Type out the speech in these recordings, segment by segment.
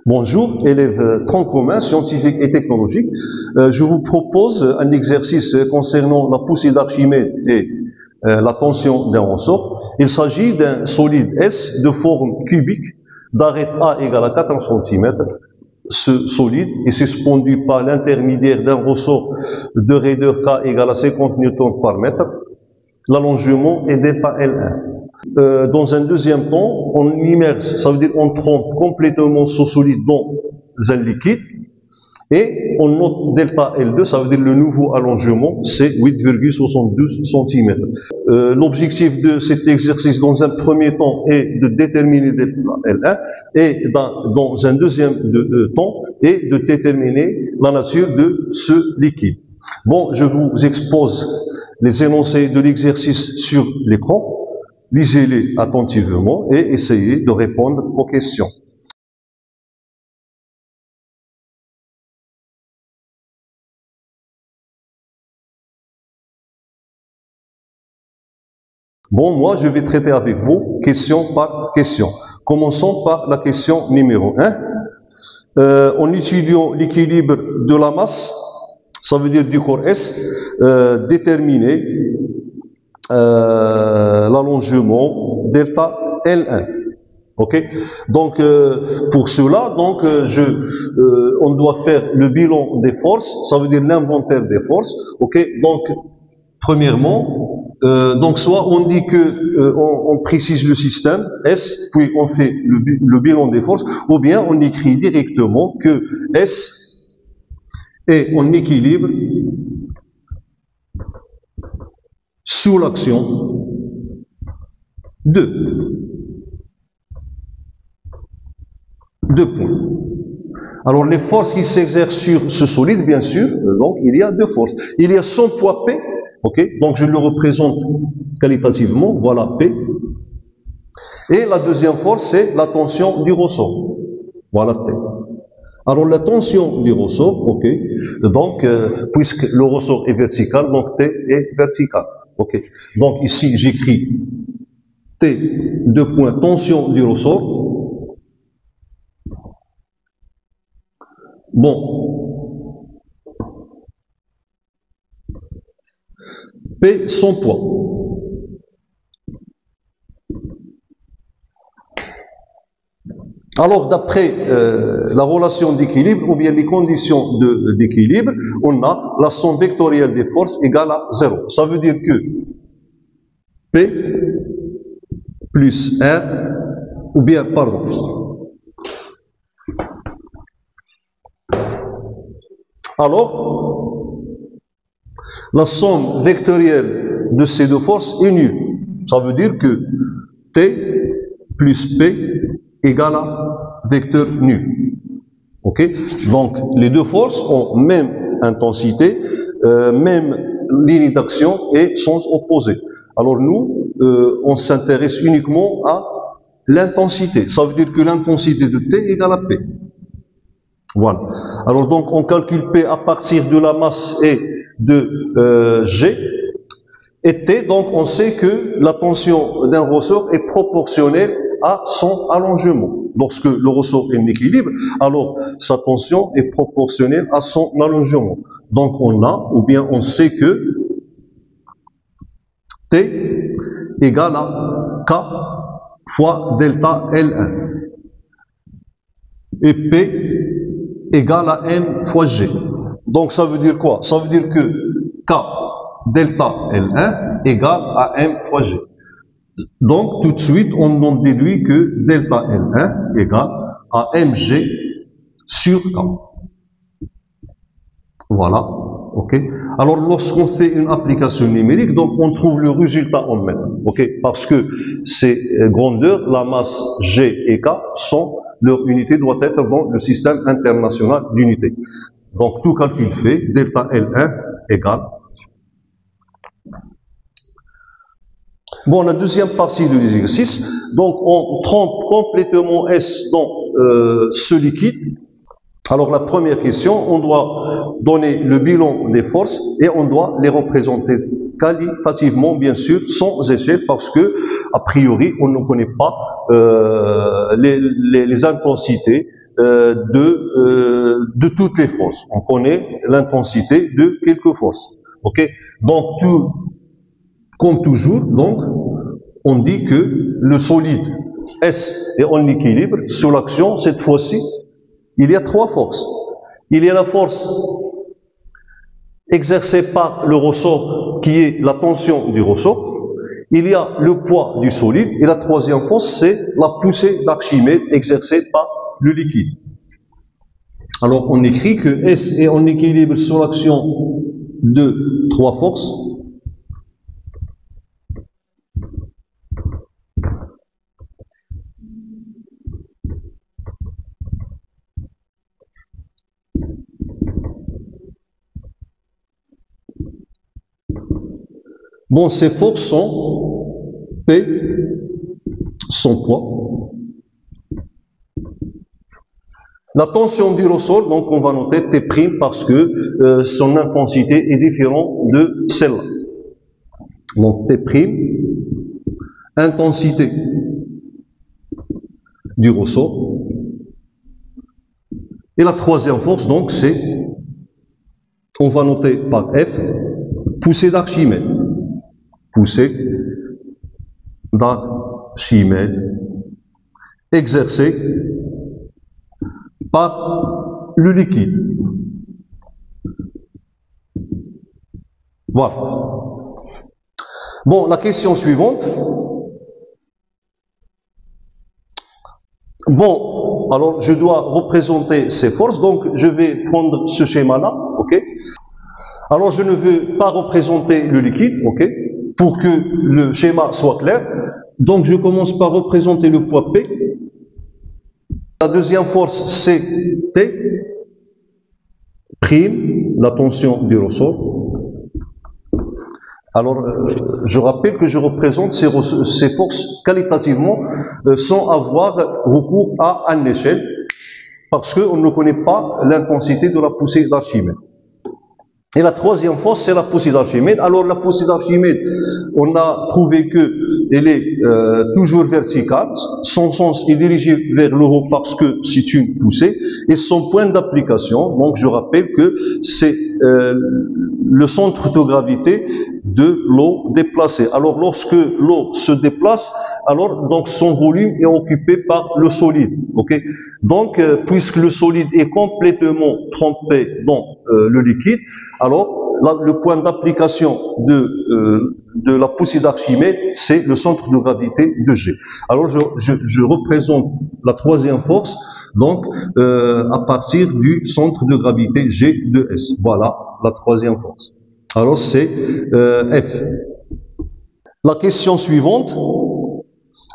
Bonjour, élèves tronc commun, scientifiques et technologiques. Je vous propose un exercice concernant la poussée d'Archimède et la tension d'un ressort. Il s'agit d'un solide S de forme cubique d'arête A égale à 4 cm. Ce solide est suspendu par l'intermédiaire d'un ressort de raideur K égale à 50 newtons par mètre. L'allongement est delta L1. Dans un deuxième temps, on immerse, ça veut dire on trempe complètement ce solide dans un liquide et on note delta L2, ça veut dire le nouveau allongement, c'est 8,72 cm. L'objectif de cet exercice dans un premier temps est de déterminer delta L1 et dans un deuxième temps est de déterminer la nature de ce liquide. Bon, je vous expose les énoncés de l'exercice sur l'écran. Lisez-les attentivement et essayez de répondre aux questions. Bon, moi, je vais traiter avec vous question par question. Commençons par la question numéro 1. En étudiant l'équilibre de la masse, ça veut dire du corps S, déterminer l'allongement delta L1. Ok. Donc pour cela, donc on doit faire le bilan des forces, ça veut dire l'inventaire des forces. Ok. Donc premièrement, donc soit on dit que on précise le système S, puis on fait le bilan des forces, ou bien on écrit directement que S est en équilibre sous l'action de deux points. Alors les forces qui s'exercent sur ce solide, bien sûr, donc il y a deux forces. Il y a son poids P, ok, donc je le représente qualitativement, voilà P. Et la deuxième force, c'est la tension du ressort, voilà T. Alors la tension du ressort, ok, donc puisque le ressort est vertical, donc T est vertical. Ok. Donc ici j'écris T, deux points, tension du ressort. Bon. P, son poids. Alors d'après la relation d'équilibre ou bien les conditions d'équilibre, on a la somme vectorielle des forces égale à 0. Ça veut dire que P plus R, ou bien, pardon. Alors, la somme vectorielle de ces deux forces est nulle. Ça veut dire que T plus P égale à vecteur nul. Ok? Donc, les deux forces ont même intensité, même ligne d'action et sens opposé. Alors nous, on s'intéresse uniquement à l'intensité. Ça veut dire que l'intensité de T égale à P. Voilà. Alors donc, on calcule P à partir de la masse et de G. Et T, donc on sait que la tension d'un ressort est proportionnelle à son allongement. Lorsque le ressort est en équilibre, alors sa tension est proportionnelle à son allongement. Donc on a, ou bien on sait que T égale à K fois delta L1. Et P égale à M fois G. Donc ça veut dire quoi? Ça veut dire que K delta L1 égale à M fois G. Donc tout de suite on en déduit que delta L1 égale à Mg sur K. Voilà. Ok. Alors lorsqu'on fait une application numérique, donc on trouve le résultat en mètres. Ok. Parce que ces grandeurs, la masse G et K sont, leur unité doit être dans le système international d'unités. Donc tout calcul fait, delta L1 égale. Bon, la deuxième partie de l'exercice, donc on trempe complètement S dans ce liquide. Alors la première question, on doit donner le bilan des forces et on doit les représenter qualitativement, bien sûr, sans échelle, parce que a priori on ne connaît pas les intensités de toutes les forces. On connaît l'intensité de quelques forces. Ok? Donc comme toujours, donc on dit que le solide S est en équilibre sous l'action. Cette fois-ci, il y a trois forces. Il y a la force exercée par le ressort, qui est la tension du ressort. Il y a le poids du solide. Et la troisième force, c'est la poussée d'Archimède exercée par le liquide. Alors, on écrit que S est en équilibre sous l'action de trois forces. Bon, ces forces sont P, son poids. La tension du ressort, donc on va noter T' parce que son intensité est différente de celle-là. Donc T', intensité du ressort. Et la troisième force, donc, c'est, on va noter par F, poussée d'Archimède. Poussée d'Archimède exercée par le liquide. Voilà. Bon, la question suivante. Bon, alors je dois représenter ces forces, donc je vais prendre ce schéma-là, ok? Alors je ne veux pas représenter le liquide, ok? Pour que le schéma soit clair. Donc je commence par représenter le poids P. La deuxième force, c'est T', la tension du ressort. Alors, je rappelle que je représente ces forces qualitativement sans avoir recours à une échelle, parce qu'on ne connaît pas l'intensité de la poussée d'Archimède. Et la troisième force, c'est la poussée d'Archimède. Alors, la poussée d'Archimède, on a prouvé qu'elle est toujours verticale. Son sens est dirigé vers le haut parce que c'est une poussée. Et son point d'application, donc je rappelle que c'est le centre de gravité de l'eau déplacée. Alors, lorsque l'eau se déplace, alors donc son volume est occupé par le solide. Ok? Donc, puisque le solide est complètement trempé dans le liquide, alors là, le point d'application de la poussée d'Archimède, c'est le centre de gravité de G. Alors, je représente la troisième force, donc à partir du centre de gravité G de S. Voilà la troisième force. Alors, c'est F. La question suivante,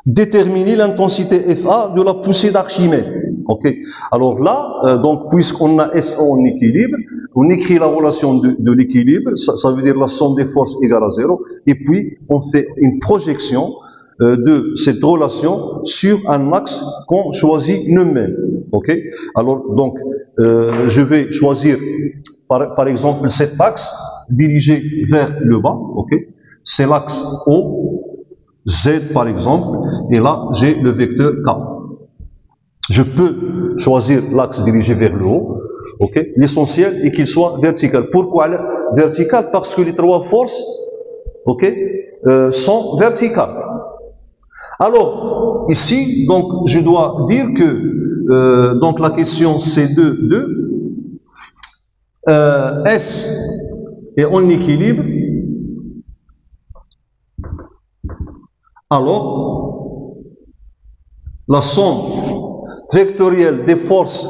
déterminer l'intensité FA de la poussée d'Archimède. Ok. Alors là, donc puisqu'on a S en équilibre, on écrit la relation de l'équilibre, ça veut dire la somme des forces égale à 0, et puis on fait une projection de cette relation sur un axe qu'on choisit nous-mêmes. Ok. Alors donc, je vais choisir par exemple cet axe dirigé vers le bas. Ok. C'est l'axe O, Z par exemple, et là j'ai le vecteur K. Je peux choisir l'axe dirigé vers le haut, ok? L'essentiel est qu'il soit vertical. Pourquoi vertical? Parce que les trois forces, ok, sont verticales. Alors, ici, donc, je dois dire que, donc, la question c'est S est en équilibre. Alors, la somme vectorielle des forces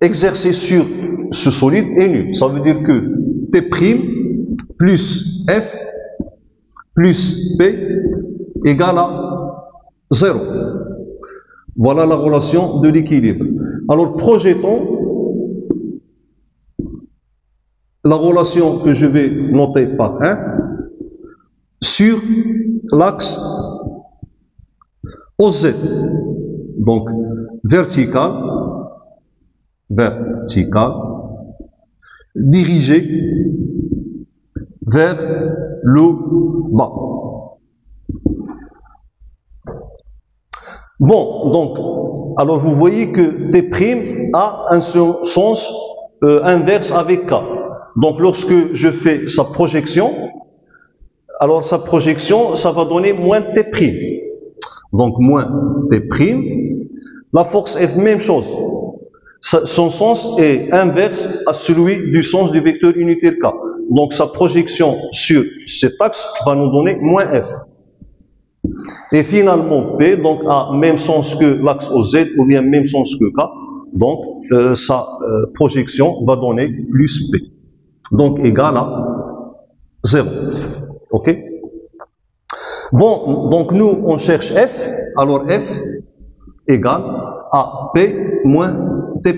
exercées sur ce solide est nulle. Ça veut dire que T' plus F plus P égale à 0. Voilà la relation de l'équilibre. Alors, projetons la relation que je vais noter par 1 sur l'axe OZ. Donc, vertical, verticale dirigée vers le bas. Bon, donc, alors vous voyez que T' a un sens inverse avec K. Donc lorsque je fais sa projection, alors sa projection, ça va donner moins T'. Donc moins T', la force F, même chose. Son sens est inverse à celui du sens du vecteur unitaire K. Donc sa projection sur cet axe va nous donner moins F. Et finalement P donc a même sens que l'axe OZ ou bien même sens que K. Donc sa projection va donner plus P. Donc égal à 0. Ok? Bon, donc nous on cherche F. Alors F égale à P moins T'.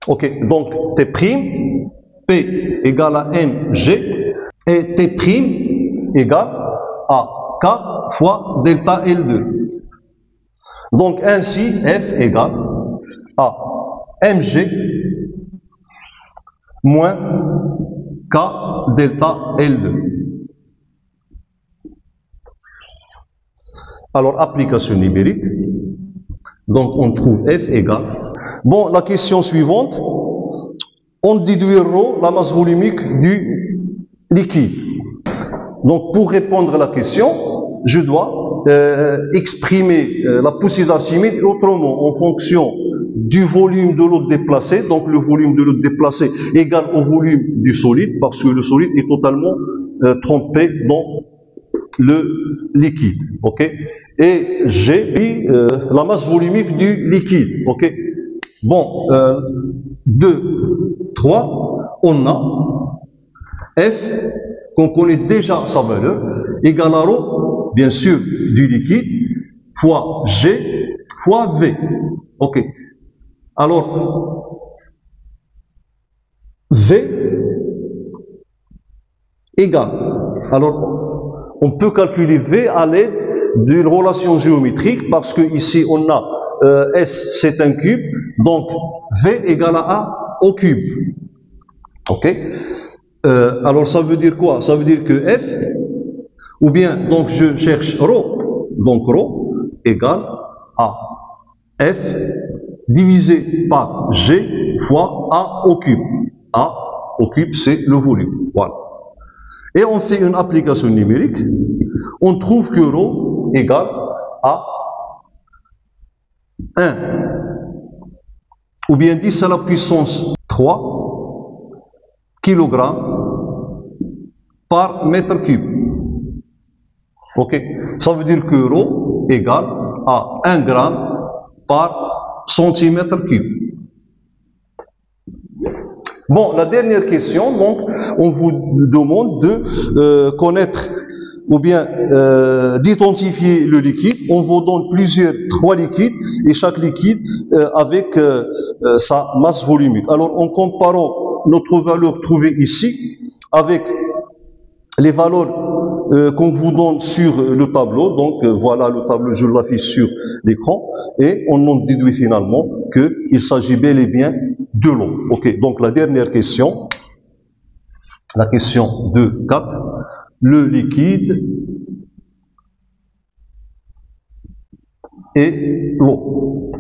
Ok, donc T', P égale à mg, et T' égale à K fois delta L2. Donc ainsi, F égale à mg moins K delta L2. Alors, application numérique. Donc, on trouve F égale. Bon, la question suivante. On déduit ρ, la masse volumique du liquide. Donc, pour répondre à la question, je dois exprimer la poussée d'Archimède autrement, en fonction du volume de l'eau déplacée. Donc, le volume de l'eau déplacée égal au volume du solide, parce que le solide est totalement trempé dans le liquide, ok? Et G, la masse volumique du liquide, ok? Bon, 2, 3, on a F, qu'on connaît déjà sa valeur, égale à ρ, bien sûr, du liquide, fois G, fois V, ok? Alors, V égale, alors, on peut calculer V à l'aide d'une relation géométrique parce que ici on a S c'est un cube, donc V égale à A au cube. Ok? Alors ça veut dire quoi? Ça veut dire que F, ou bien donc je cherche ρ, donc ρ égale à F divisé par G fois A au cube. A au cube c'est le volume. Voilà. Et on fait une application numérique, on trouve que ρ égale à 1, ou bien 10 à la puissance 3 kg par mètre cube. Ok? Ça veut dire que ρ égale à 1 gramme par centimètre cube. Bon, la dernière question, donc, on vous demande de connaître ou bien d'identifier le liquide. On vous donne trois liquides, et chaque liquide avec sa masse volumique. Alors, en comparant notre valeur trouvée ici avec les valeurs qu'on vous donne sur le tableau, donc voilà le tableau, je l'affiche sur l'écran, et on en déduit finalement qu'il s'agit bel et bien de l'eau. Ok, donc la dernière question, la question 2.4, le liquide et l'eau.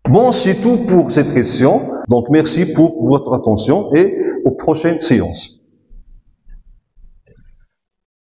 Bon, c'est tout pour cette question. Donc merci pour votre attention et aux prochaines séances.